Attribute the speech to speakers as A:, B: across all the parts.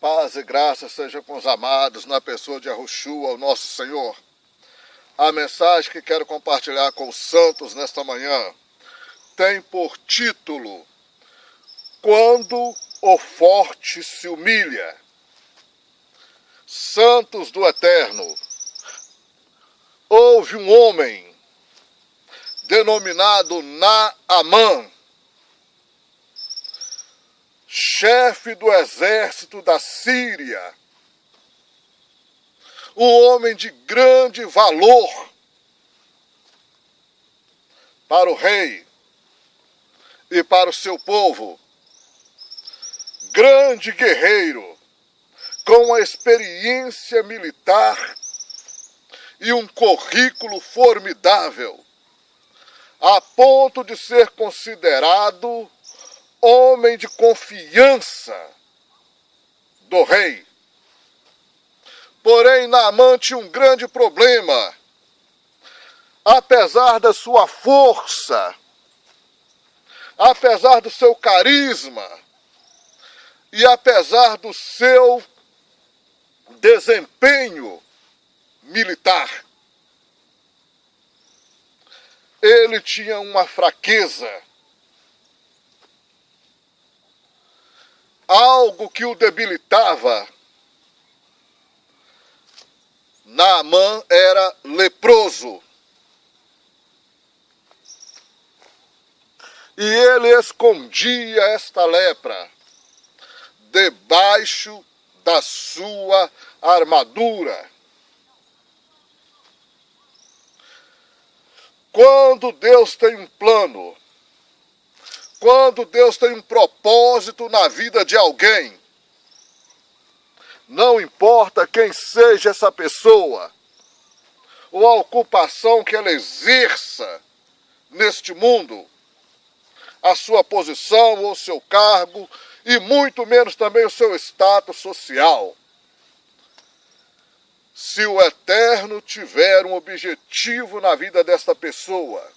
A: Paz e graça seja com os amados na pessoa de Yahushua, o nosso Senhor. A mensagem que quero compartilhar com os santos nesta manhã tem por título: Quando o forte se humilha. Santos do Eterno, houve um homem denominado Naamã, chefe do exército da Síria, um homem de grande valor para o rei e para o seu povo, grande guerreiro, com uma experiência militar e um currículo formidável, a ponto de ser considerado homem de confiança do rei. Porém, Naamã tinha um grande problema. Apesar da sua força, apesar do seu carisma e apesar do seu desempenho militar, ele tinha uma fraqueza, algo que o debilitava. Naamã era leproso. E ele escondia esta lepra debaixo da sua armadura. Quando Deus tem um plano, quando Deus tem um propósito na vida de alguém, não importa quem seja essa pessoa, ou a ocupação que ela exerça neste mundo, a sua posição ou seu cargo, e muito menos também o seu status social. Se o Eterno tiver um objetivo na vida desta pessoa,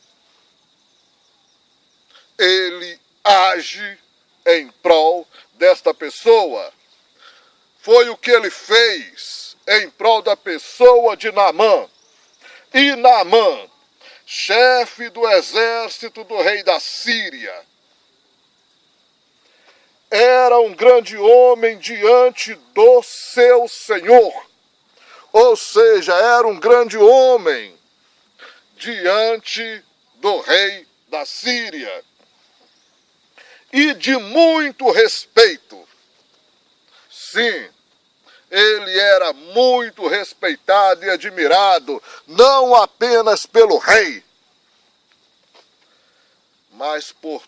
A: ele age em prol desta pessoa. Foi o que ele fez em prol da pessoa de Naamã. E Naamã, chefe do exército do rei da Síria, era um grande homem diante do seu Senhor. Ou seja, era um grande homem diante do rei da Síria. E de muito respeito. Sim, ele era muito respeitado e admirado, não apenas pelo rei, mas por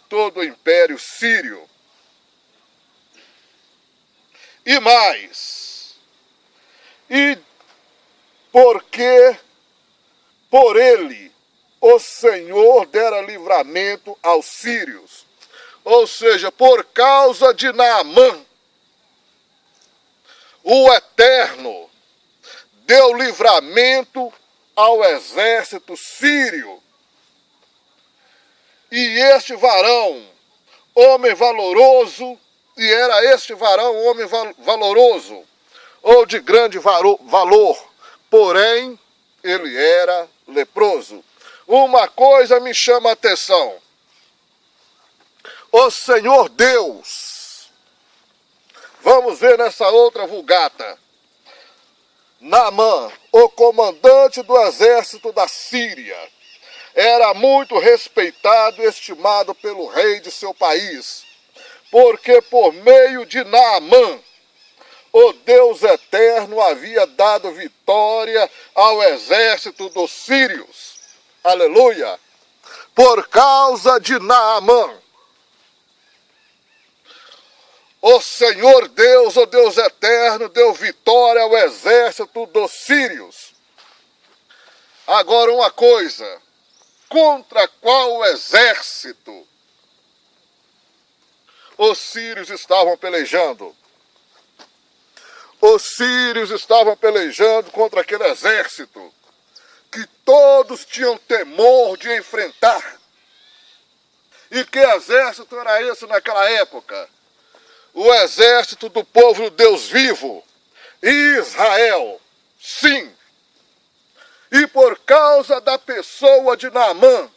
A: todo o Império Sírio. E mais, porque por ele o Senhor dera livramento aos sírios. Ou seja, por causa de Naamã, o Eterno deu livramento ao exército sírio. E este varão, homem valoroso, e era este varão homem valoroso, ou de grande valor, porém, ele era leproso. Uma coisa me chama a atenção. O Senhor Deus, vamos ver nessa outra vulgata, Naamã, o comandante do exército da Síria, era muito respeitado e estimado pelo rei de seu país, porque por meio de Naamã, o Deus Eterno havia dado vitória ao exército dos sírios. Aleluia! Por causa de Naamã, o Senhor Deus, o Deus Eterno, deu vitória ao exército dos sírios. Agora uma coisa, contra qual exército os sírios estavam pelejando? Os sírios estavam pelejando contra aquele exército que todos tinham temor de enfrentar. E que exército era esse naquela época? o exército do povo do Deus vivo, Israel, sim. E por causa da pessoa de Naamã,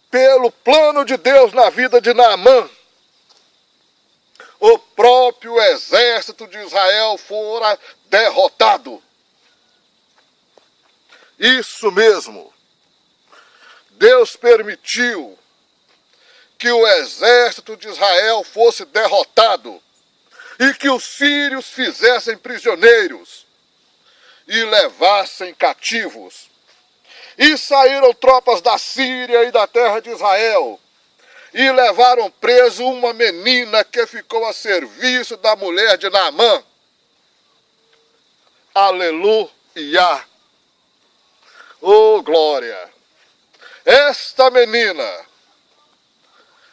A: pelo plano de Deus na vida de Naamã, o próprio exército de Israel fora derrotado. Isso mesmo. Deus permitiu que o exército de Israel fosse derrotado e que os sírios fizessem prisioneiros e levassem cativos. E saíram tropas da Síria e da terra de Israel e levaram preso uma menina que ficou a serviço da mulher de Naamã. Aleluia! Oh, glória! Esta menina,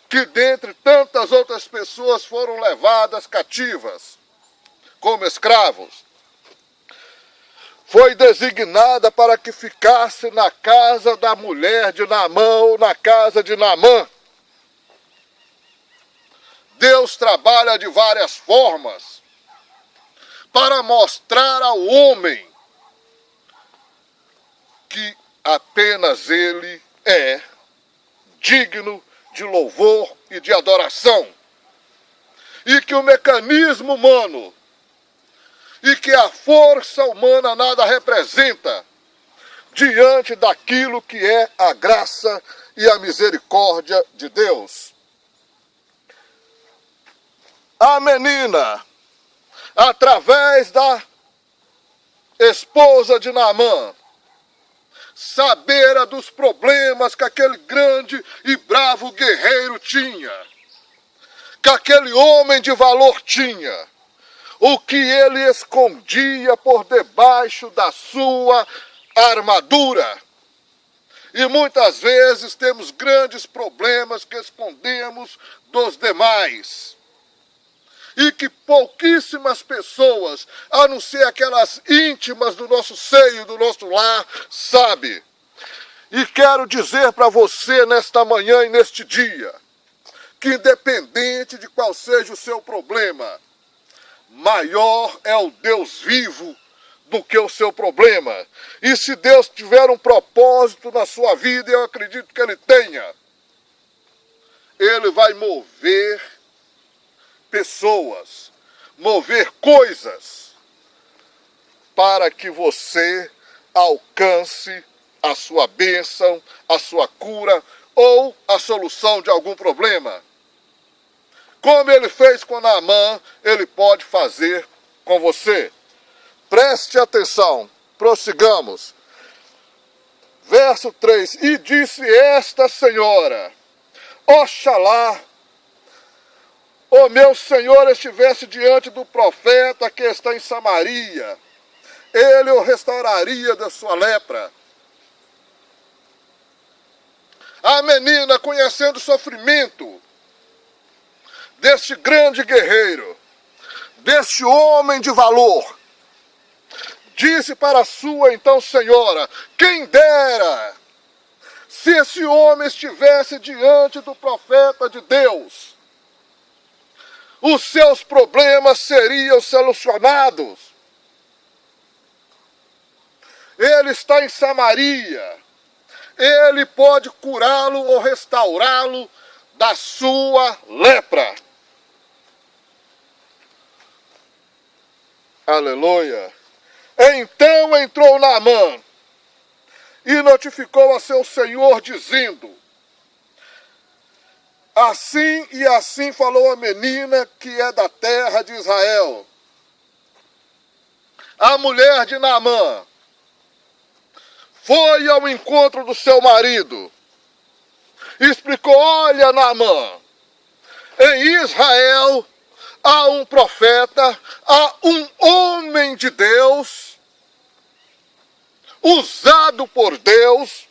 A: que dentre tantas outras pessoas foram levadas cativas como escravos, foi designada para que ficasse na casa da mulher de Naamã ou na casa de Naamã. Deus trabalha de várias formas para mostrar ao homem que apenas ele é digno de louvor e de adoração. E que o mecanismo humano e que a força humana nada representa diante daquilo que é a graça e a misericórdia de Deus. A menina, através da esposa de Naamã, sabera dos problemas que aquele grande e bravo guerreiro tinha, que aquele homem de valor tinha, o que ele escondia por debaixo da sua armadura. E muitas vezes temos grandes problemas que escondemos dos demais. E que pouquíssimas pessoas, a não ser aquelas íntimas do nosso seio, do nosso lar, sabem. E quero dizer para você nesta manhã e neste dia, que independente de qual seja o seu problema, maior é o Deus vivo do que o seu problema. E se Deus tiver um propósito na sua vida, eu acredito que Ele tenha, Ele vai mover pessoas, mover coisas, para que você alcance a sua bênção, a sua cura ou a solução de algum problema. Como ele fez com Naamã, ele pode fazer com você. Preste atenção, prossigamos. Verso 3, e disse esta senhora, oxalá o meu senhor estivesse diante do profeta que está em Samaria, ele o restauraria da sua lepra. A menina, conhecendo o sofrimento deste grande guerreiro, deste homem de valor, disse para a sua então senhora, quem dera se esse homem estivesse diante do profeta de Deus, os seus problemas seriam solucionados. Ele está em Samaria, ele pode curá-lo ou restaurá-lo da sua lepra. Aleluia. Então entrou Naamã e notificou a seu senhor, dizendo, assim e assim falou a menina que é da terra de Israel. A mulher de Naamã foi ao encontro do seu marido e explicou, olha Naamã, em Israel há um profeta, há um homem de Deus, usado por Deus,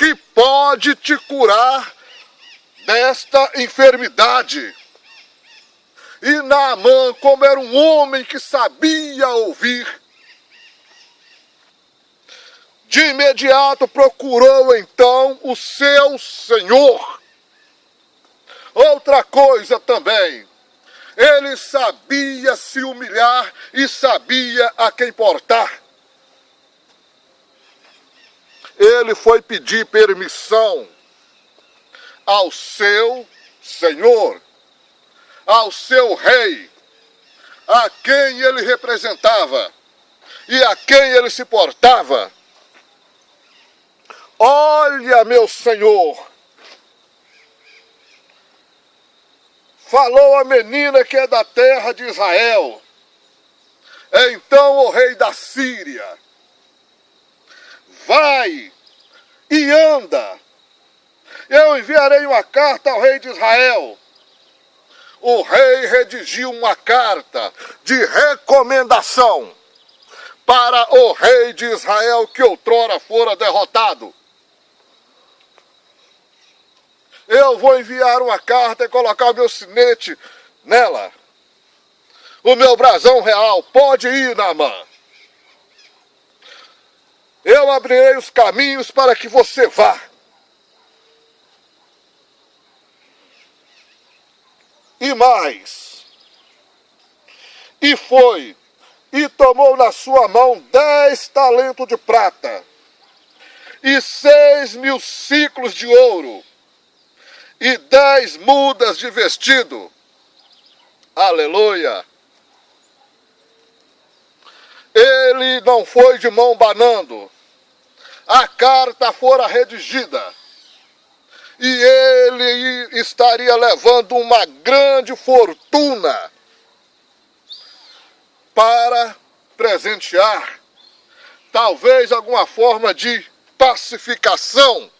A: que pode te curar desta enfermidade. E Naamã, como era um homem que sabia ouvir, de imediato procurou então o seu senhor Outra coisa também, ele sabia se humilhar e sabia a quem portar. Ele foi pedir permissão ao seu Senhor, ao seu rei, a quem ele representava e a quem ele se portava. Olha, meu Senhor, falou a menina que é da terra de Israel. Então o rei da Síria, vai e anda. Eu enviarei uma carta ao rei de Israel. O rei redigiu uma carta de recomendação para o rei de Israel que outrora fora derrotado. Eu vou enviar uma carta e colocar o meu sinete nela. O meu brasão real, pode ir, Naamã. Eu abrirei os caminhos para que você vá. E mais. E foi, e tomou na sua mão 10 talentos de prata, e 6.000 ciclos de ouro, e 10 mudas de vestido. Aleluia! Ele não foi de mão banando. A carta fora redigida. E ele estaria levando uma grande fortuna para presentear. Talvez alguma forma de pacificação.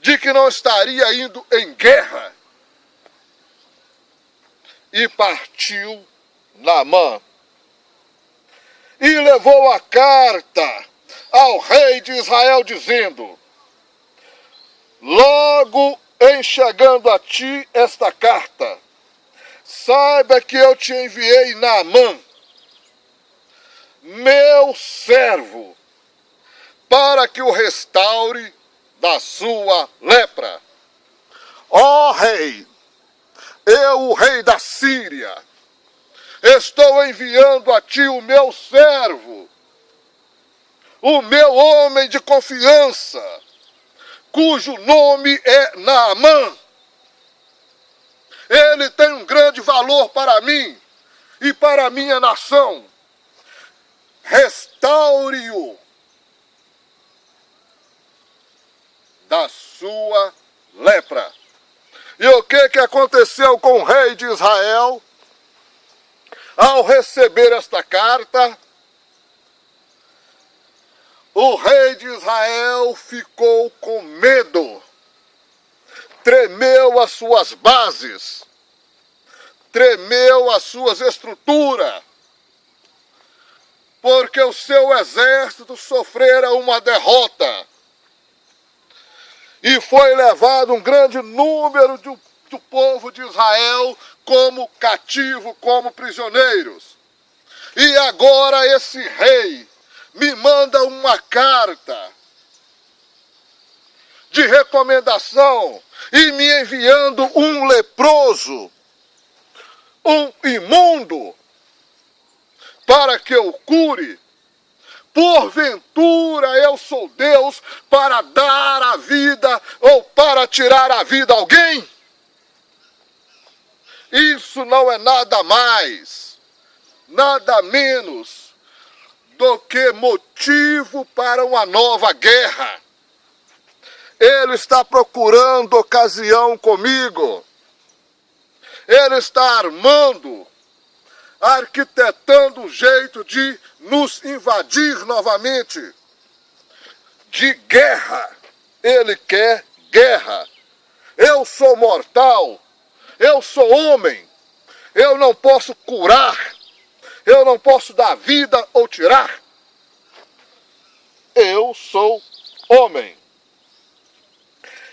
A: De que não estaria indo em guerra. E partiu Naamã. E levou a carta ao rei de Israel, dizendo: logo em chegando a ti esta carta, saiba que eu te enviei Naamã, meu servo, para que o restaure da sua lepra. Ó rei, eu, o rei da Síria, estou enviando a ti o meu servo, o meu homem de confiança, cujo nome é Naamã. Ele tem um grande valor para mim e para a minha nação. Restaure-o da sua lepra. E o que aconteceu com o rei de Israel? Ao receber esta carta, o rei de Israel ficou com medo, tremeu as suas bases, tremeu as suas estruturas, porque o seu exército sofrera uma derrota e foi levado um grande número do povo de Israel como cativo, como prisioneiros. E agora esse rei me manda uma carta de recomendação e me enviando um leproso, um imundo, para que eu cure. Porventura eu sou Deus para dar a vida ou para tirar a vida a alguém? Isso não é nada mais, nada menos do que motivo para uma nova guerra. Ele está procurando ocasião comigo. Ele está armando, arquitetando um jeito de nos invadir novamente. De guerra. Ele quer guerra. Eu sou mortal. Eu sou homem. Eu não posso curar. Eu não posso dar vida ou tirar. Eu sou homem.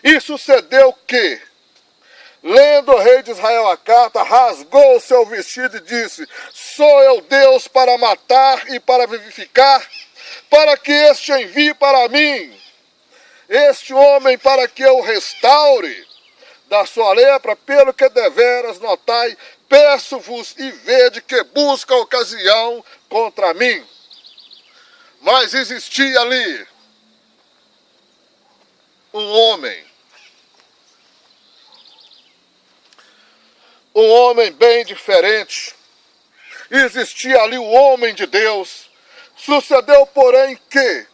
A: E sucedeu que, lendo o rei de Israel a carta, rasgou o seu vestido e disse: sou eu Deus para matar e para vivificar, para que este envie para mim este homem para que eu restaure da sua lepra, pelo que deveras notai, peço-vos e vede que busca ocasião contra mim. Mas existia ali um homem bem diferente. Existia ali o homem de Deus. Sucedeu, porém, que,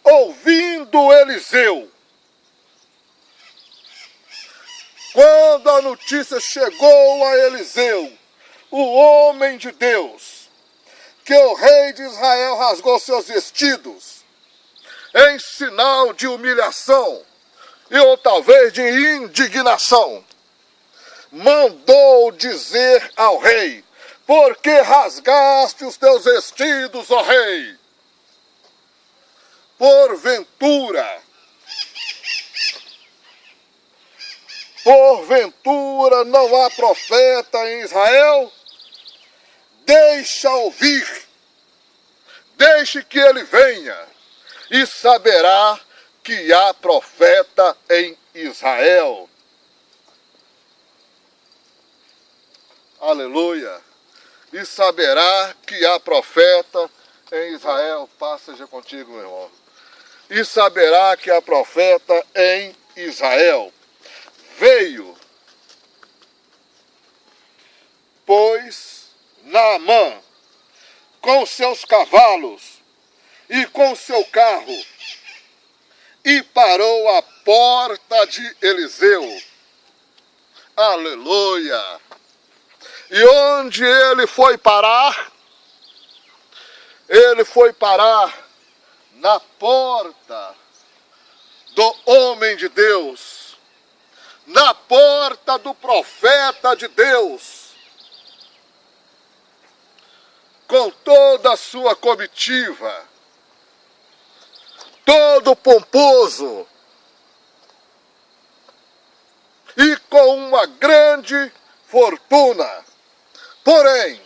A: ouvindo Eliseu, quando a notícia chegou a Eliseu, o homem de Deus, que o rei de Israel rasgou seus vestidos, em sinal de humilhação, ou talvez de indignação, mandou dizer ao rei: por que rasgaste os teus vestidos, ó rei? Porventura não há profeta em Israel? Deixa ouvir, deixe que ele venha, e saberá que há profeta em Israel. Aleluia. E saberá que há profeta em Israel. Paz seja contigo, meu irmão. E saberá que há profeta em Israel. Veio, pois, Naamã com seus cavalos e com seu carro, e parou à porta de Eliseu. Aleluia! E onde ele foi parar? Ele foi parar na porta do homem de Deus, na porta do profeta de Deus, com toda a sua comitiva, todo pomposo, e com uma grande fortuna. Porém,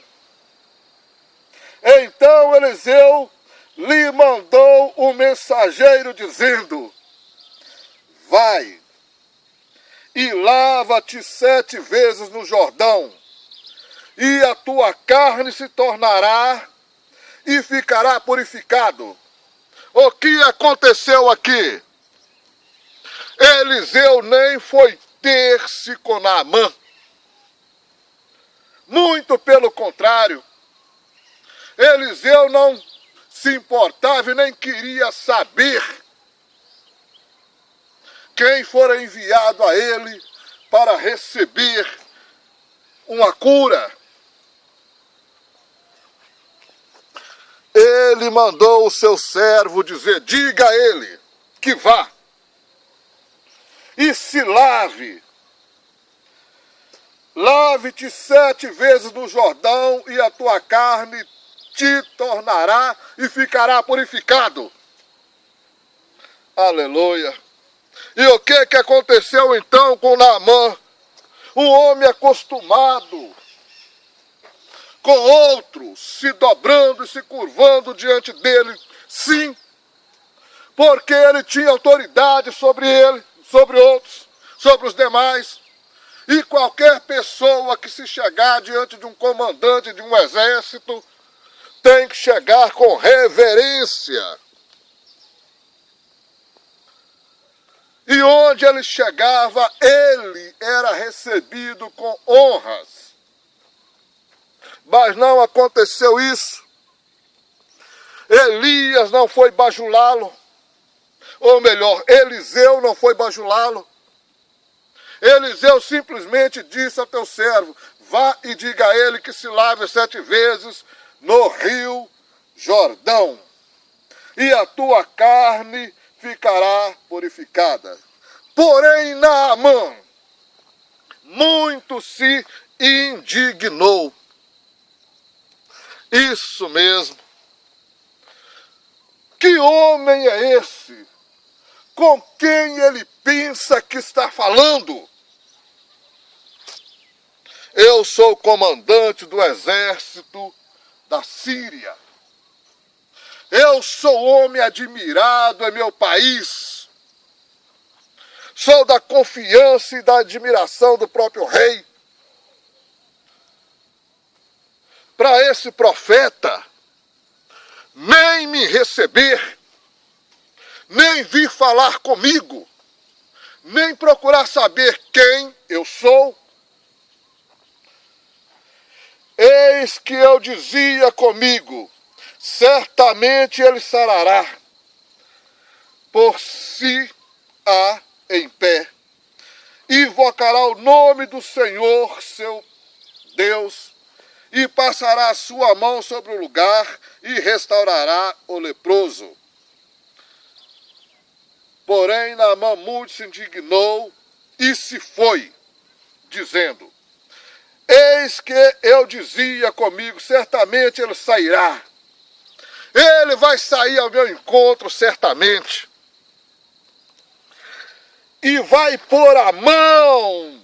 A: então Eliseu lhe mandou um mensageiro dizendo: vai e lava-te 7 vezes no Jordão, e a tua carne se tornará e ficará purificado. O que aconteceu aqui? Eliseu nem foi ter-se com Naamã. Muito pelo contrário, Eliseu não se importava e nem queria saber quem fora enviado a ele para receber uma cura. Ele mandou o seu servo dizer: diga a ele que vá e se lave. Lave-te 7 vezes no Jordão, e a tua carne te tornará e ficará purificado. Aleluia. E o que aconteceu então com Naamã? Um homem acostumado com outros, se dobrando e se curvando diante dele, sim, porque ele tinha autoridade sobre ele, sobre outros, sobre os demais. E qualquer pessoa que se chegar diante de um comandante de um exército tem que chegar com reverência. E onde ele chegava, ele era recebido com honras. Mas não aconteceu isso. Elias não foi bajulá-lo. Ou melhor, Eliseu não foi bajulá-lo. Eliseu simplesmente disse ao teu servo: vá e diga a ele que se lave 7 vezes no rio Jordão, e a tua carne ficará purificada. Porém, Naamã muito se indignou. Isso mesmo. Que homem é esse? Com quem ele pensa que está falando? Eu sou o comandante do exército da Síria. Eu sou homem admirado em meu país. sou da confiança e da admiração do próprio rei. Para esse profeta nem me receber, nem vir falar comigo, nem procurar saber quem eu sou. Eis que eu dizia comigo, certamente ele sarará, por si há em pé, invocará o nome do Senhor, seu Deus, e passará a sua mão sobre o lugar e restaurará o leproso. Porém, Naamã muito se indignou e se foi, dizendo, eis que eu dizia comigo, certamente ele sairá. Ele vai sair ao meu encontro, certamente. E vai pôr a mão.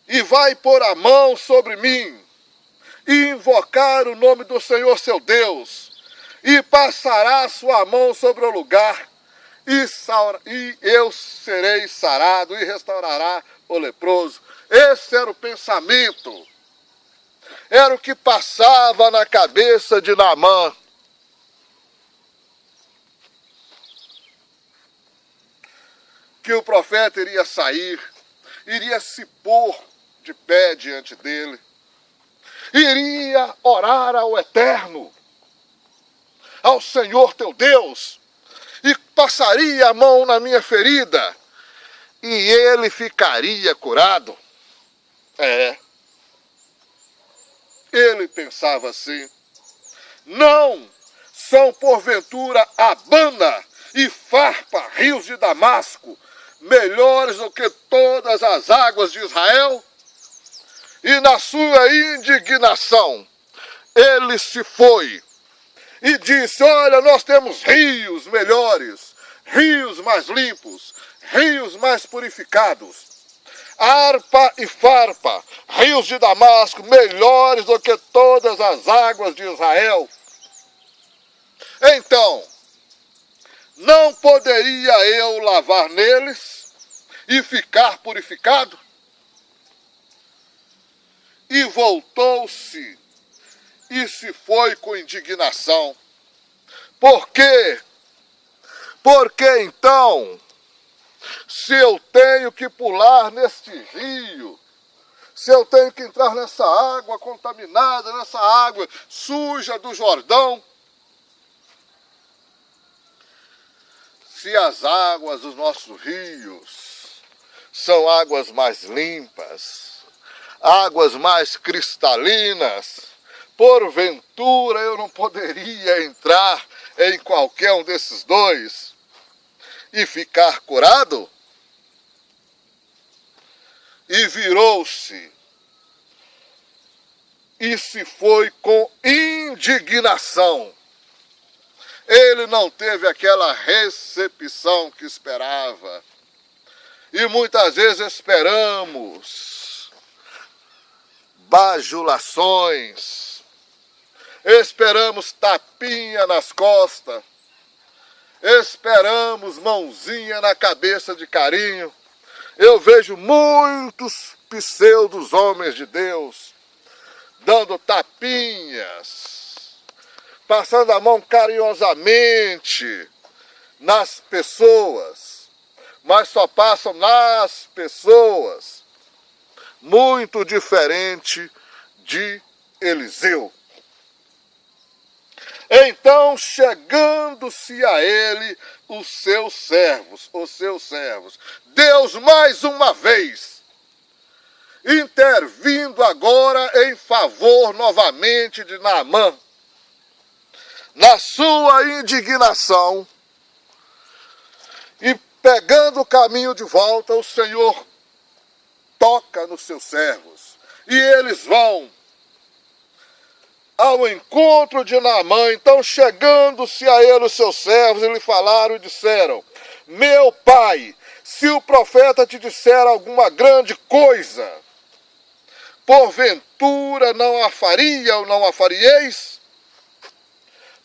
A: E vai pôr a mão sobre mim. E invocar o nome do Senhor seu Deus. E passará a sua mão sobre o lugar. E eu serei sarado e restaurará o leproso. Esse era o pensamento. Era o que passava na cabeça de Naamã. Que o profeta iria sair, iria se pôr de pé diante dele, iria orar ao Eterno, ao Senhor teu Deus, e passaria a mão na minha ferida, e ele ficaria curado. Ele pensava assim, não são porventura Abana e Farpa, rios de Damasco, melhores do que todas as águas de Israel? E na sua indignação, ele se foi e disse, olha, nós temos rios melhores, rios mais limpos, rios mais purificados. Arpa e Farpa, rios de Damasco, melhores do que todas as águas de Israel. Então, não poderia eu lavar neles e ficar purificado? E voltou-se e se foi com indignação. Por quê? Porque então, se eu tenho que pular neste rio, se eu tenho que entrar nessa água contaminada, nessa água suja do Jordão, se as águas dos nossos rios são águas mais limpas, águas mais cristalinas, porventura eu não poderia entrar em qualquer um desses dois e ficar curado? E virou-se e se foi com indignação. Ele não teve aquela recepção que esperava. E muitas vezes esperamos bajulações, esperamos tapinha nas costas, esperamos mãozinha na cabeça de carinho. Eu vejo muitos pseudos homens de Deus dando tapinhas, passando a mão carinhosamente nas pessoas, mas só passam nas pessoas. Muito diferente de Eliseu. Então, chegando-se a ele os seus servos, Deus mais uma vez, intervindo agora em favor novamente de Naamã, na sua indignação, e pegando o caminho de volta, o Senhor toca nos seus servos, e eles vão ao encontro de Naamã. Então, chegando-se a ele os seus servos, e lhe falaram e disseram, meu pai, se o profeta te disser alguma grande coisa, porventura não a faria ou não a farieis?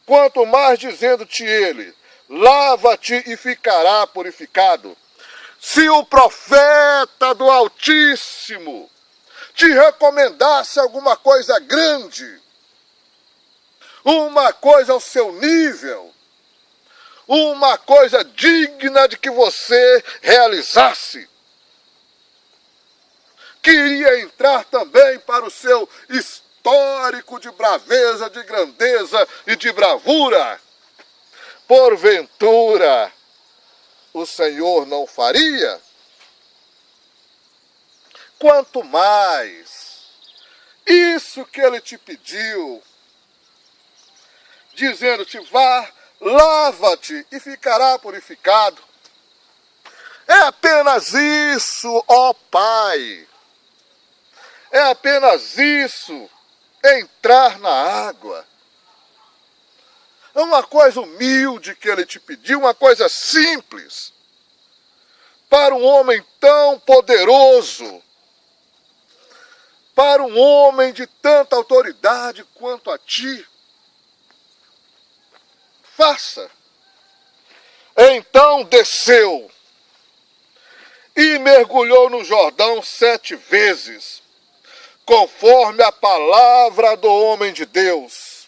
A: Quanto mais dizendo-te ele, lava-te e ficará purificado. Se o profeta do Altíssimo te recomendasse alguma coisa grande, uma coisa ao seu nível, uma coisa digna de que você realizasse, que iria entrar também para o seu histórico de braveza, de grandeza e de bravura, porventura o Senhor não faria? Quanto mais isso que ele te pediu, dizendo-te: vá, lava-te e ficará purificado. É apenas isso, ó Pai. É apenas isso, entrar na água. É uma coisa humilde que ele te pediu, uma coisa simples, para um homem tão poderoso, para um homem de tanta autoridade quanto a ti. Faça. Então desceu e mergulhou no Jordão 7 vezes, conforme a palavra do homem de Deus.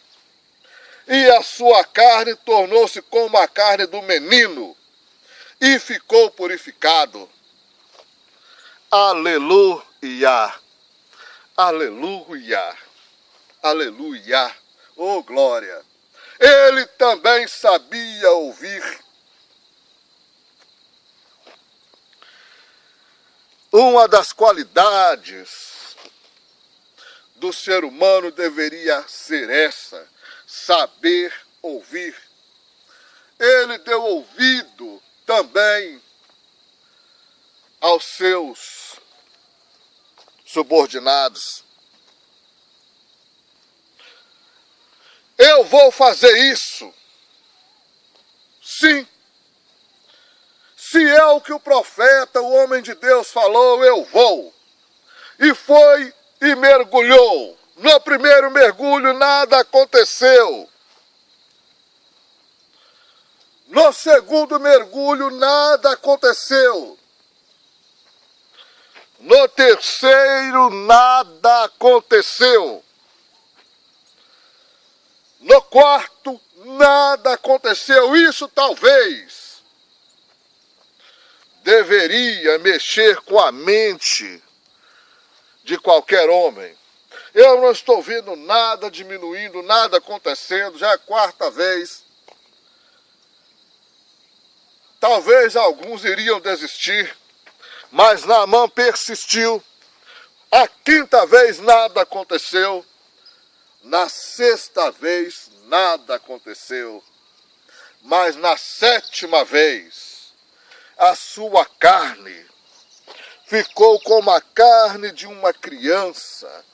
A: E a sua carne tornou-se como a carne do menino, e ficou purificado. Aleluia, aleluia, aleluia, oh glória. Ele também sabia ouvir. Uma das qualidades do ser humano deveria ser essa: saber ouvir. Ele deu ouvido também aos seus subordinados. Eu vou fazer isso. Sim. Se é o que o profeta, o homem de Deus falou, eu vou. E foi e mergulhou. No primeiro mergulho nada aconteceu. No segundo mergulho nada aconteceu. No terceiro nada aconteceu. No quarto nada aconteceu. Isso talvez deveria mexer com a mente de qualquer homem. Eu não estou vendo nada diminuindo, nada acontecendo, já é a quarta vez. Talvez alguns iriam desistir, mas Naamã persistiu. A quinta vez nada aconteceu. Na sexta vez nada aconteceu. Mas na sétima vez, a sua carne ficou como a carne de uma criança,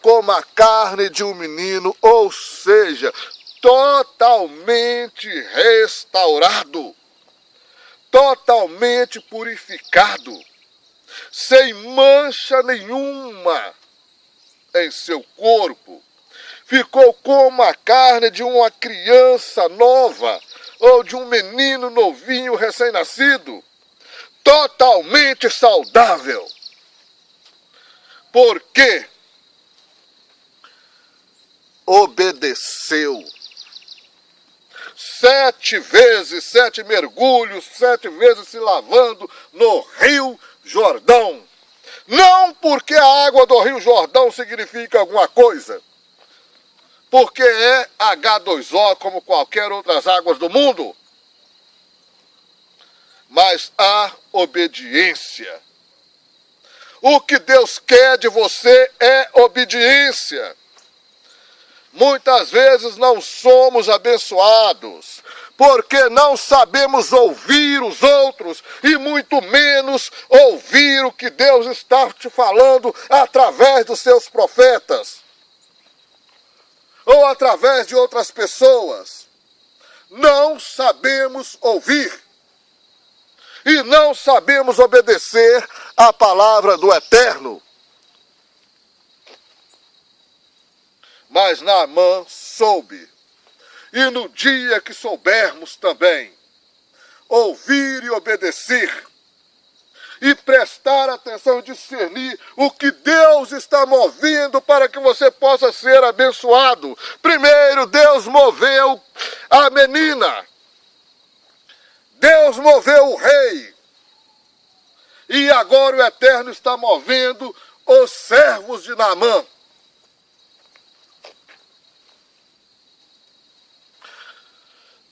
A: como a carne de um menino, ou seja, totalmente restaurado, totalmente purificado, sem mancha nenhuma em seu corpo. Ficou como a carne de uma criança nova, ou de um menino novinho recém-nascido, totalmente saudável. Porque obedeceu. 7 vezes, 7 mergulhos, 7 vezes se lavando no Rio Jordão. Não porque a água do Rio Jordão significa alguma coisa, porque é H2O como qualquer outras águas do mundo, mas a obediência. O que Deus quer de você é obediência. Muitas vezes não somos abençoados, porque não sabemos ouvir os outros, e muito menos ouvir o que Deus está te falando através dos seus profetas, ou através de outras pessoas. Não sabemos ouvir, e não sabemos obedecer à palavra do Eterno. Mas Naamã soube. E no dia que soubermos também ouvir e obedecer, e prestar atenção e discernir o que Deus está movendo para que você possa ser abençoado. Primeiro, Deus moveu a menina. Deus moveu o rei. E agora o Eterno está movendo os servos de Naamã.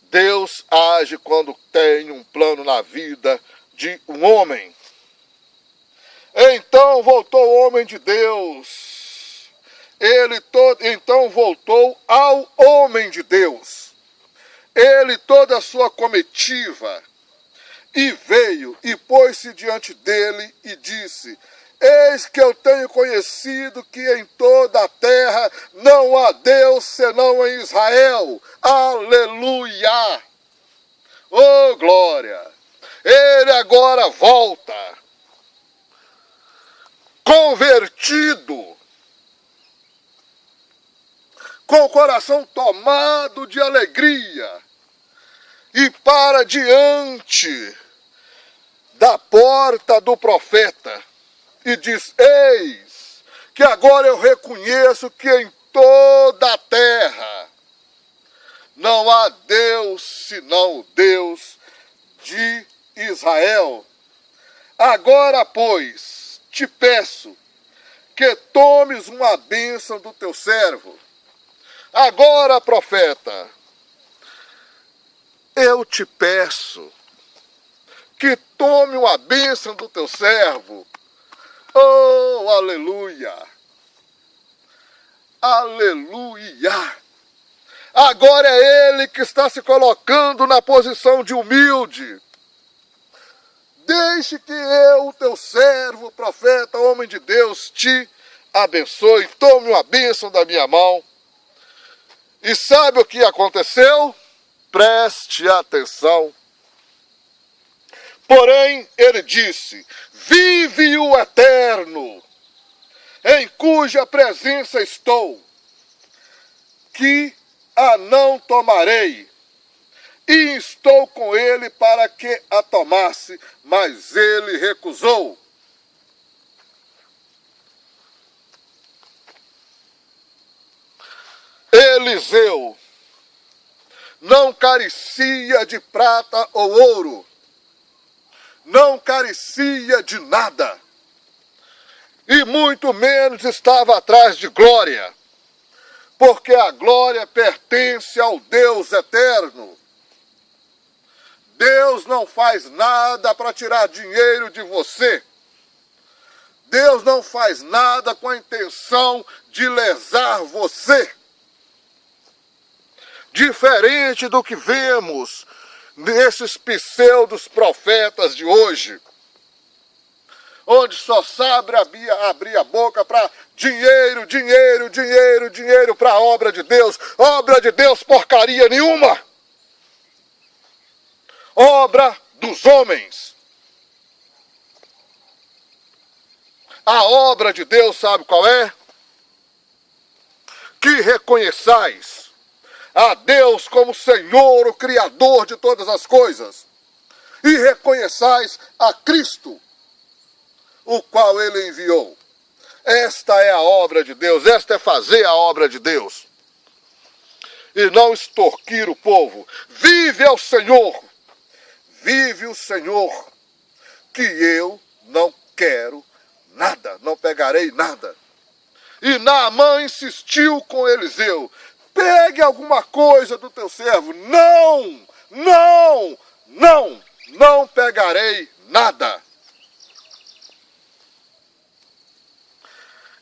A: Deus age quando tem um plano na vida de um homem. Então voltou o homem de Deus. Então voltou ao homem de Deus. Ele, toda a sua comitiva, e veio e pôs-se diante dele e disse: eis que eu tenho conhecido que em toda a terra não há Deus senão em Israel. Aleluia! Oh, glória! Ele agora volta, convertido, com o coração tomado de alegria, e para diante da porta do profeta, e diz: eis que agora eu reconheço que em toda a terra não há Deus senão o Deus de Israel. Agora, pois, te peço que tomes uma bênção do teu servo. Agora, profeta, eu te peço que tome uma bênção do teu servo. Oh, aleluia! Aleluia! Agora é ele que está se colocando na posição de humilde. Deixe que eu, teu servo, profeta, homem de Deus, te abençoe. Tome uma bênção da minha mão. E sabe o que aconteceu? Preste atenção. Porém, ele disse: vive o Eterno, em cuja presença estou, que a não tomarei. E estou com ele para que a tomasse, mas ele recusou. Eliseu não carecia de prata ou ouro, não carecia de nada, e muito menos estava atrás de glória, porque a glória pertence ao Deus eterno. Deus não faz nada para tirar dinheiro de você. Deus não faz nada com a intenção de lesar você. Diferente do que vemos nesses pseudos profetas de hoje, onde só sabe abrir a boca para dinheiro, dinheiro, dinheiro, dinheiro para a obra de Deus. Obra de Deus porcaria nenhuma. Obra dos homens. A obra de Deus, sabe qual é? Que reconheçais a Deus como Senhor, o Criador de todas as coisas, e reconheçais a Cristo, o qual ele enviou. Esta é a obra de Deus, esta é fazer a obra de Deus. E não extorquir o povo. Vive ao Senhor, vive o Senhor, que eu não quero nada, não pegarei nada. E Naamã insistiu com Eliseu: pegue alguma coisa do teu servo. Não, não, não, não pegarei nada.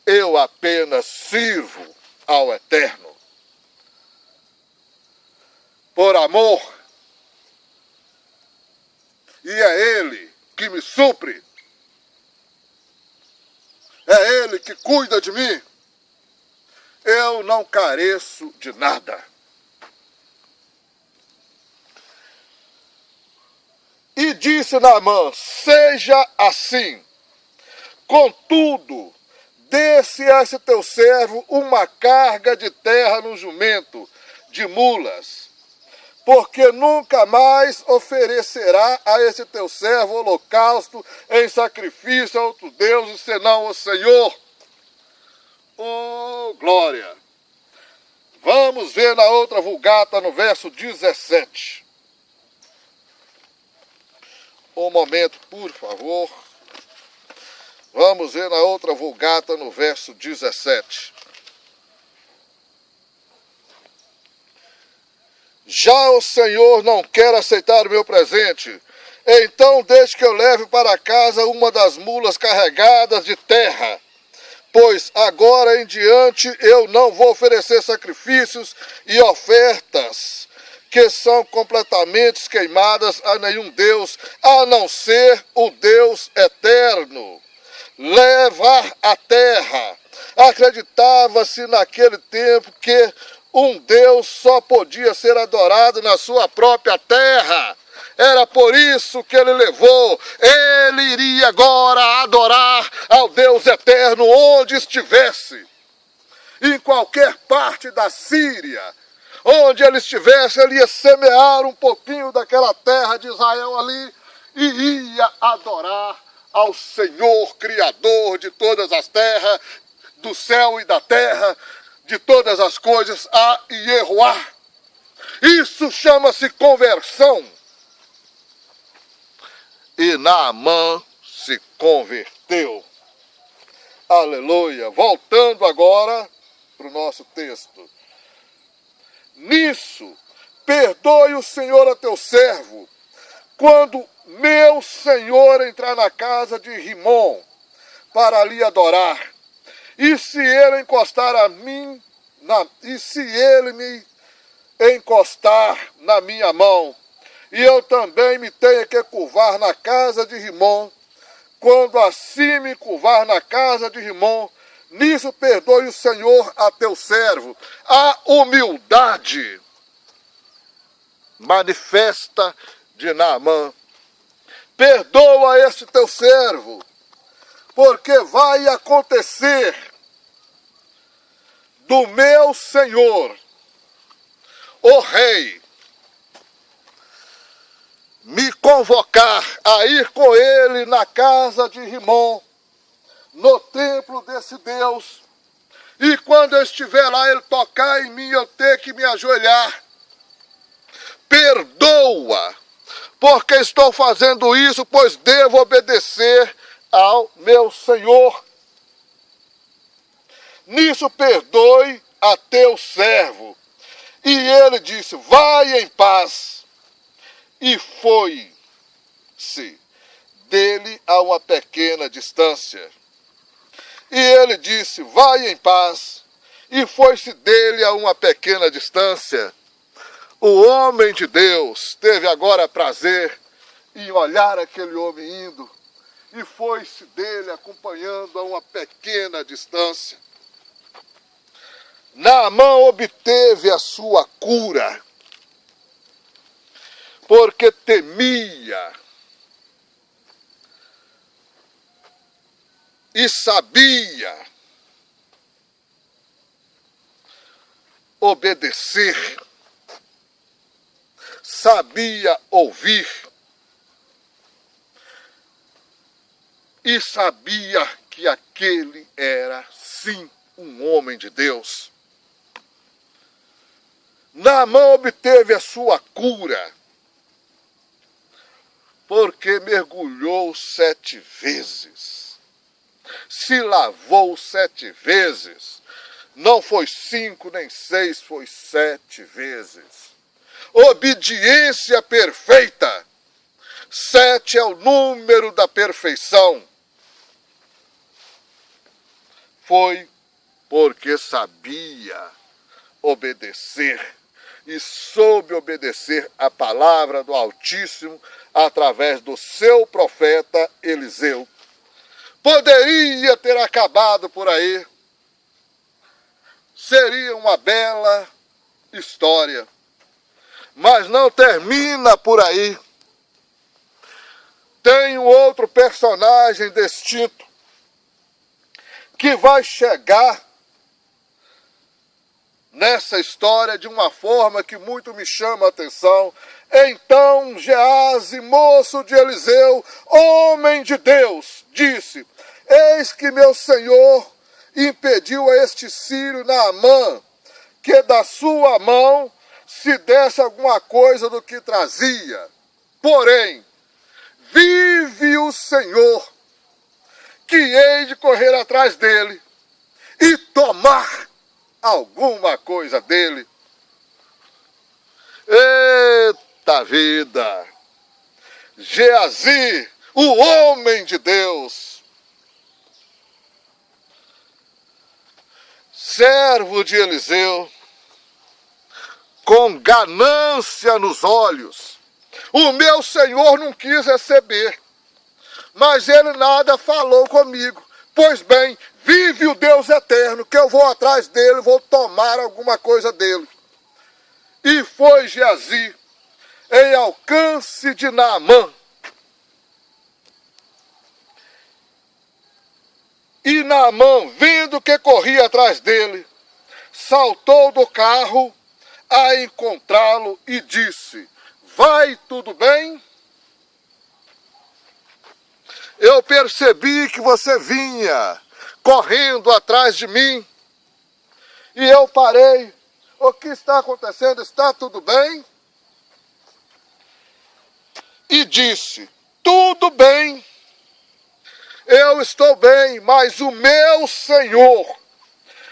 A: Eu apenas sirvo ao Eterno. Por amor. E é Ele que me supre. É Ele que cuida de mim. Eu não careço de nada. E disse Naamã: seja assim. Contudo, dê-se a esse teu servo uma carga de terra no jumento, de mulas, porque nunca mais oferecerá a esse teu servo holocausto em sacrifício a outro Deus, senão o Senhor. Oh, glória! Vamos ver na outra Vulgata, no verso 17. Um momento, por favor. Vamos ver na outra Vulgata, no verso 17. Já o Senhor não quer aceitar o meu presente, então deixe que eu leve para casa uma das mulas carregadas de terra, pois agora em diante eu não vou oferecer sacrifícios e ofertas que são completamente queimadas a nenhum Deus, a não ser o Deus eterno. Levar a terra. Acreditava-se naquele tempo que um Deus só podia ser adorado na sua própria terra. Era por isso que ele levou. Ele iria agora adorar ao Deus eterno onde estivesse. Em qualquer parte da Síria, onde ele estivesse, ele ia semear um pouquinho daquela terra de Israel ali e ia adorar ao Senhor, Criador de todas as terras, do céu e da terra, de todas as coisas, a Iehová. Isso chama-se conversão. E Naamã se converteu. Aleluia. Voltando agora para o nosso texto. Nisso, perdoe o Senhor a teu servo, quando meu senhor entrar na casa de Rimom, para ali adorar. E se ele encostar a mim, e se ele me encostar na minha mão, e eu também me tenha que curvar na casa de Rimom, quando assim me curvar na casa de Rimom, nisso perdoe o Senhor a teu servo. A humildade manifesta de Naamã. Perdoa este teu servo, porque vai acontecer do meu senhor, o rei, me convocar a ir com ele na casa de Rimom, no templo desse Deus, e quando eu estiver lá, ele tocar em mim, eu ter que me ajoelhar. Perdoa, porque estou fazendo isso, pois devo obedecer ao meu Senhor. Nisso perdoe a teu servo. E ele disse, vai em paz. E foi-se dele a uma pequena distância. E ele disse, vai em paz. E foi-se dele a uma pequena distância. O homem de Deus teve agora prazer em olhar aquele homem indo. E foi-se dele acompanhando a uma pequena distância. Naamã obteve a sua cura, porque temia e sabia obedecer, sabia ouvir e sabia que aquele era, sim, um homem de Deus. Naamã obteve a sua cura, porque mergulhou 7 vezes, se lavou 7 vezes, não foi 5 nem 6, foi 7 vezes. Obediência perfeita. 7 é o número da perfeição. Foi porque sabia obedecer e soube obedecer a palavra do Altíssimo através do seu profeta Eliseu. Poderia ter acabado por aí. Seria uma bela história. Mas não termina por aí. Tem um outro personagem distinto que vai chegar nessa história de uma forma que muito me chama a atenção. Então Geazi, moço de Eliseu, homem de Deus, disse: eis que meu senhor impediu a este sírio Naamã que da sua mão se desse alguma coisa do que trazia. Porém, vive o Senhor, que hei de correr atrás dele e tomar alguma coisa dele. Eita vida! Geazi, o homem de Deus, servo de Eliseu, com ganância nos olhos, o meu senhor não quis receber, mas ele nada falou comigo. Pois bem, vive o Deus eterno, que eu vou atrás dele, vou tomar alguma coisa dele. E foi Geazi em alcance de Naamã. E Naamã, vendo que corria atrás dele, saltou do carro a encontrá-lo e disse: vai tudo bem? Eu percebi que você vinha correndo atrás de mim e eu parei. O que está acontecendo? Está tudo bem? E disse: tudo bem, eu estou bem, mas o meu Senhor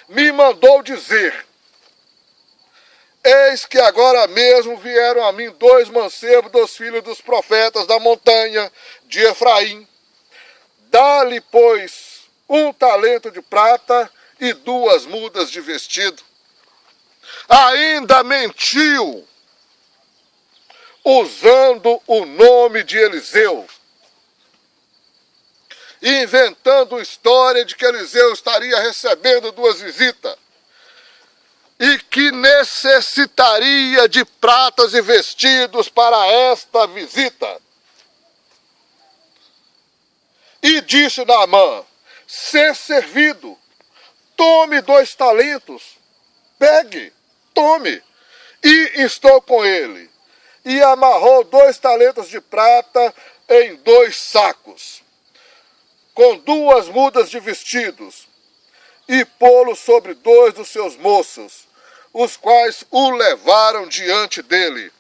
A: me mandou dizer: eis que agora mesmo vieram a mim 2 mancebos dos filhos dos profetas da montanha de Efraim. Dá-lhe, pois, 1 talento de prata e 2 mudas de vestido. Ainda mentiu, usando o nome de Eliseu, inventando história de que Eliseu estaria recebendo 2 visitas e que necessitaria de pratas e vestidos para esta visita. E disse Naamã: ser servido, tome 2 talentos, pegue, tome, e estou com ele. E amarrou 2 talentos de prata em 2 sacos, com 2 mudas de vestidos, e pô-lo sobre 2 dos seus moços, os quais o levaram diante dele,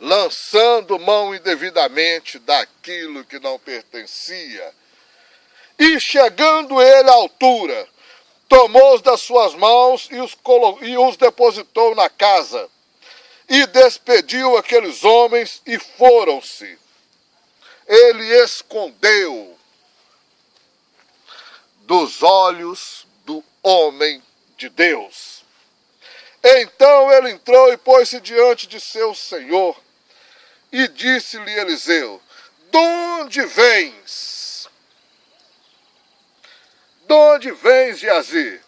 A: lançando mão indevidamente daquilo que não pertencia. E chegando ele à altura, tomou-os das suas mãos e os depositou na casa, e despediu aqueles homens e foram-se. Ele escondeu dos olhos do homem de Deus. Então ele entrou e pôs-se diante de seu senhor, e disse-lhe Eliseu: de onde vens? De onde vens, Geazi?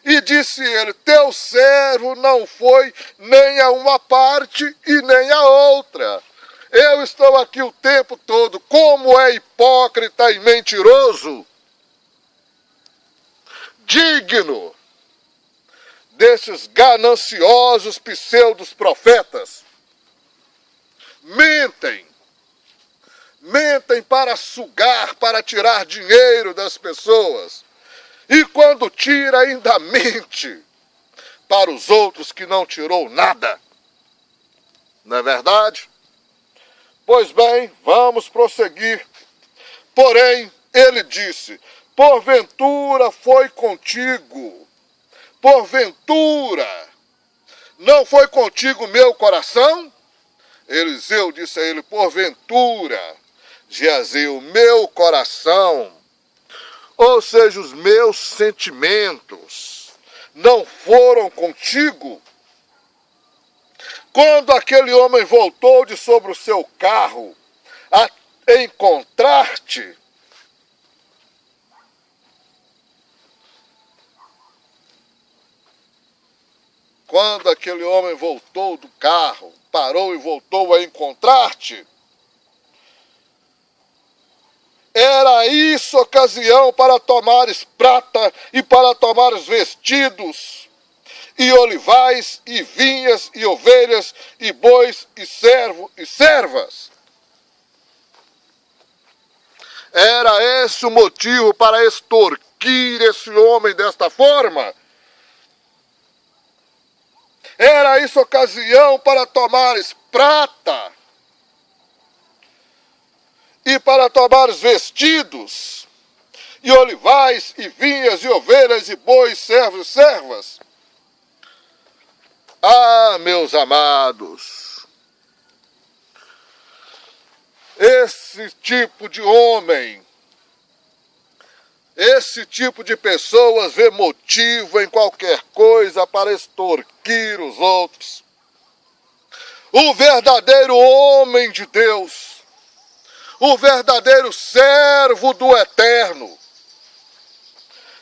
A: E disse ele: teu servo não foi nem a uma parte e nem a outra. Eu estou aqui o tempo todo. Como é hipócrita e mentiroso! Digno desses gananciosos pseudos profetas. Mentem para sugar, para tirar dinheiro das pessoas. E quando tira, ainda mente para os outros que não tirou nada. Não é verdade? Pois bem, vamos prosseguir. Porém, ele disse: porventura foi contigo, porventura não foi contigo meu coração? Eliseu disse a ele: porventura, Geazi, o meu coração, ou seja, os meus sentimentos, não foram contigo? Quando aquele homem voltou de sobre o seu carro a encontrar-te, quando aquele homem voltou do carro, parou e voltou a encontrar-te, Era isso ocasião para tomares prata e para tomares vestidos, e olivais, e vinhas, e ovelhas, e bois, e servo, e servas. Era esse o motivo para extorquir esse homem desta forma? Era isso ocasião para tomares prata e para tomares vestidos, e olivais, e vinhas, e ovelhas, e bois, servos e servas? Ah, meus amados, esse tipo de homem, esse tipo de pessoas vê motivo em qualquer coisa para extorquir os outros. O verdadeiro homem de Deus, o verdadeiro servo do Eterno,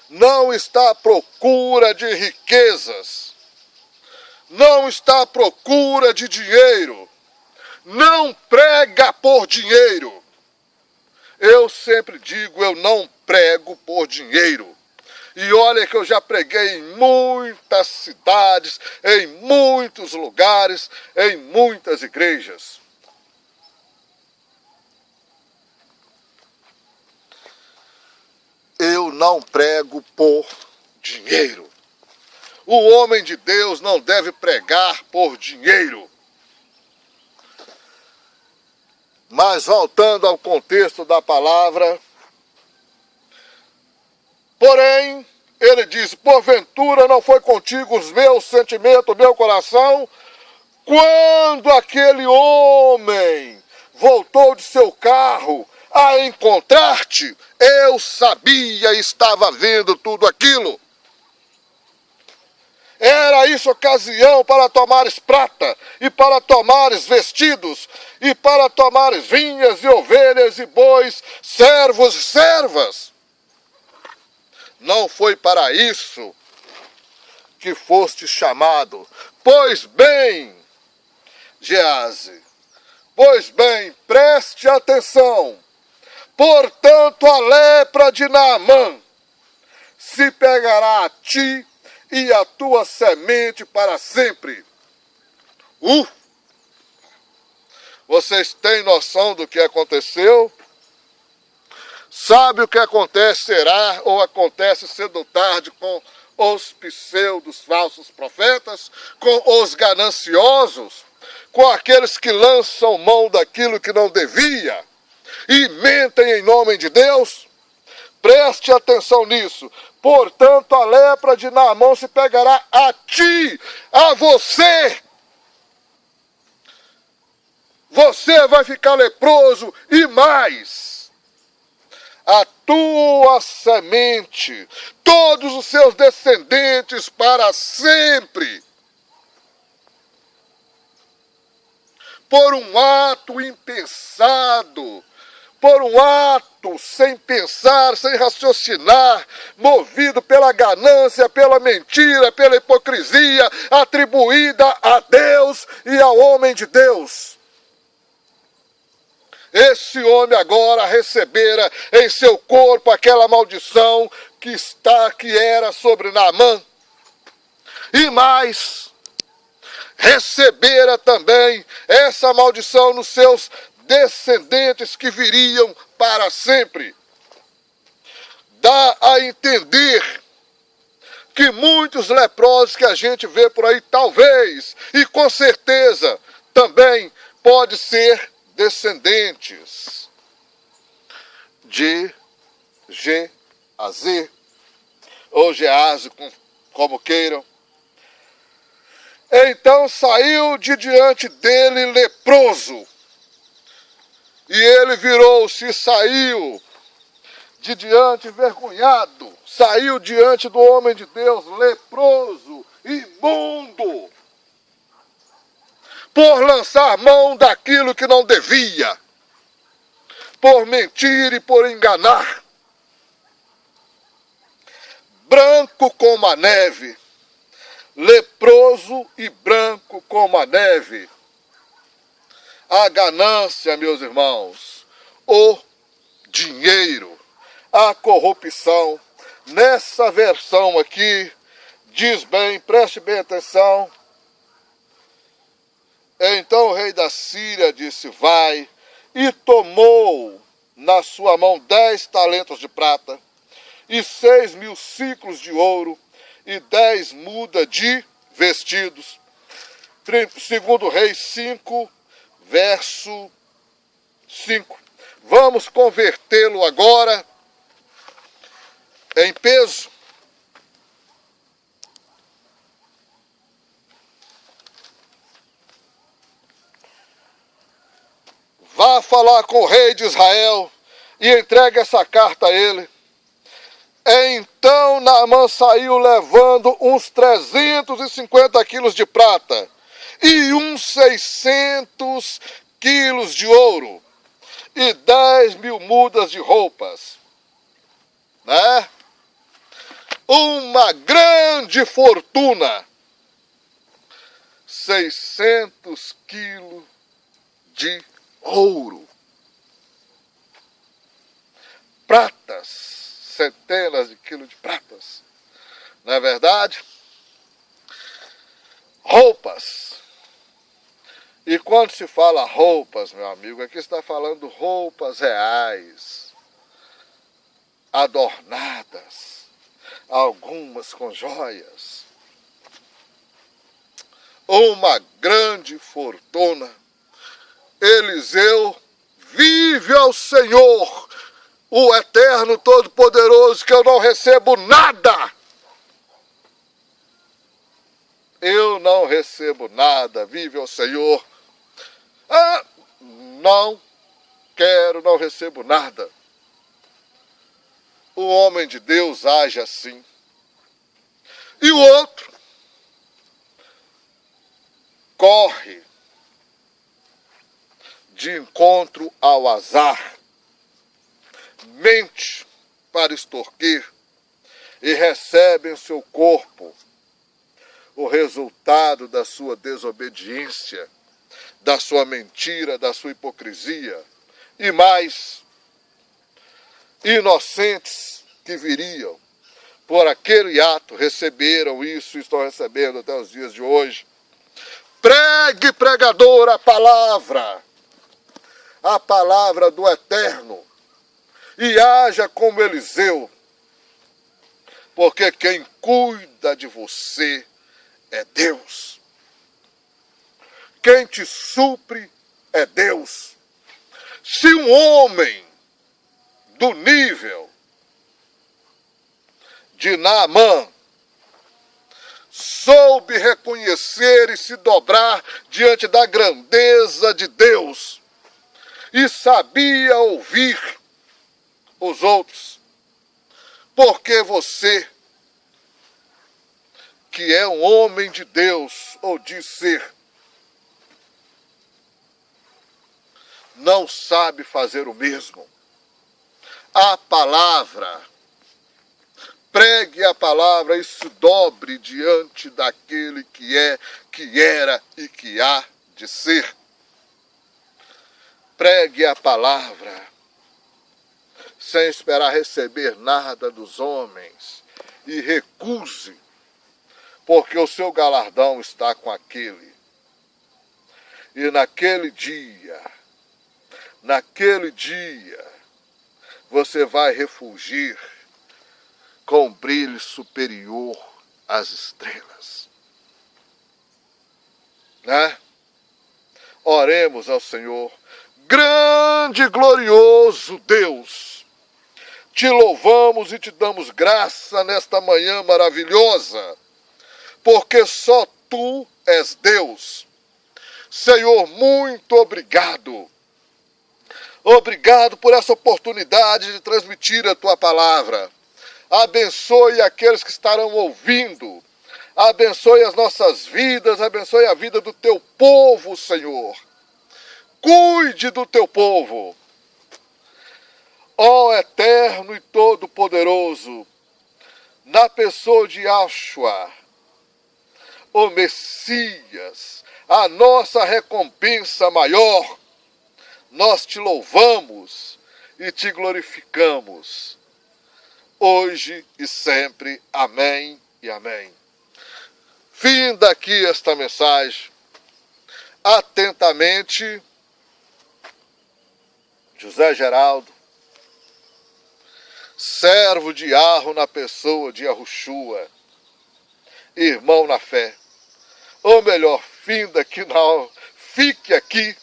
A: não está à procura de riquezas, não está à procura de dinheiro, não prega por dinheiro. Eu sempre digo, eu não prego por dinheiro. E olha que eu já preguei em muitas cidades, em muitos lugares, em muitas igrejas. Eu não prego por dinheiro. O homem de Deus não deve pregar por dinheiro. Mas voltando ao contexto da palavra, porém, ele diz, porventura não foi contigo os meus sentimentos, o meu coração, quando aquele homem voltou de seu carro a encontrar-te, eu sabia e estava vendo tudo aquilo. Era isso ocasião para tomares prata, e para tomares vestidos, e para tomares vinhas e ovelhas e bois, servos e servas. Não foi para isso que foste chamado. Pois bem, Geazi, pois bem, preste atenção. Portanto, a lepra de Naamã se pegará a ti e a tua semente para sempre. Vocês têm noção do que aconteceu? Sabe o que acontecerá ou acontece cedo ou tarde com os pseudos falsos profetas, com os gananciosos, com aqueles que lançam mão daquilo que não devia e mentem em nome de Deus? Preste atenção nisso. Portanto, a lepra de Naamã se pegará a ti, a você. Você vai ficar leproso e mais. A tua semente, todos os seus descendentes para sempre. Por um ato impensado, por um ato sem pensar, sem raciocinar, movido pela ganância, pela mentira, pela hipocrisia, atribuída a Deus e ao homem de Deus. Esse homem agora recebera em seu corpo aquela maldição que era sobre Naamã. E mais, recebera também essa maldição nos seus descendentes que viriam para sempre. Dá a entender que muitos leprosos que a gente vê por aí, talvez, e com certeza, também pode ser descendentes de Geazi, ou Geazi, como queiram. Então saiu de diante dele leproso, e ele virou-se e saiu de diante envergonhado, saiu diante do homem de Deus leproso, imundo, por lançar mão daquilo que não devia, por mentir e por enganar. Branco como a neve, leproso e branco como a neve. A ganância, meus irmãos, o dinheiro, a corrupção. Nessa versão aqui, diz bem, preste bem atenção. Então o rei da Síria disse, vai, e tomou na sua mão 10 talentos de prata, e 6.000 ciclos de ouro, e 10 mudas de vestidos. Segundo Reis 5, verso 5. Vamos convertê-lo agora em peso. Vá falar com o rei de Israel e entregue essa carta a ele. Então Naamã saiu levando uns 350 quilos de prata e uns 600 quilos de ouro e 10.000 mudas de roupas, né? Uma grande fortuna, 600 quilos de ouro, pratas, centenas de quilos de pratas, não é verdade? Roupas. E quando se fala roupas, meu amigo, aqui está falando roupas reais, adornadas, algumas com joias. Uma grande fortuna. Eliseu, vive ao Senhor, o Eterno Todo-Poderoso, que eu não recebo nada. Eu não recebo nada, vive ao Senhor. Ah, não quero, não recebo nada. O homem de Deus age assim. E o outro corre de encontro ao azar, mente para extorquir e recebe em seu corpo o resultado da sua desobediência, da sua mentira, da sua hipocrisia. E mais, inocentes que viriam por aquele ato receberam isso e estão recebendo até os dias de hoje. Pregue, pregador, a palavra do Eterno, e haja como Eliseu, porque quem cuida de você é Deus. Quem te supre é Deus. Se um homem do nível de Naamã soube reconhecer e se dobrar diante da grandeza de Deus e sabia ouvir os outros, porque você, que é um homem de Deus, ou diz ser, não sabe fazer o mesmo. A palavra, pregue a palavra e se dobre diante daquele que é, que era e que há de ser. Pregue a palavra, sem esperar receber nada dos homens, e recuse, porque o seu galardão está com aquele. E naquele dia, você vai refulgir com um brilho superior às estrelas. Né? Oremos ao Senhor. Grande e glorioso Deus, te louvamos e te damos graça nesta manhã maravilhosa, porque só tu és Deus. Senhor, muito obrigado. Obrigado por essa oportunidade de transmitir a tua palavra. Abençoe aqueles que estarão ouvindo. Abençoe as nossas vidas, abençoe a vida do teu povo, Senhor. Cuide do teu povo. Ó Eterno e Todo-Poderoso, na pessoa de Yahshua, o Messias, a nossa recompensa maior, nós te louvamos e te glorificamos, hoje e sempre. Amém e amém. Finda aqui esta mensagem. Atentamente, José Geraldo, servo de Arro na pessoa de Yahushua, irmão na fé. Ou melhor, finda aqui não, fica aqui,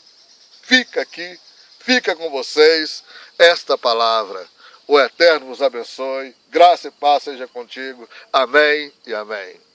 A: fica com vocês esta palavra. O Eterno vos abençoe, graça e paz seja contigo. Amém e amém.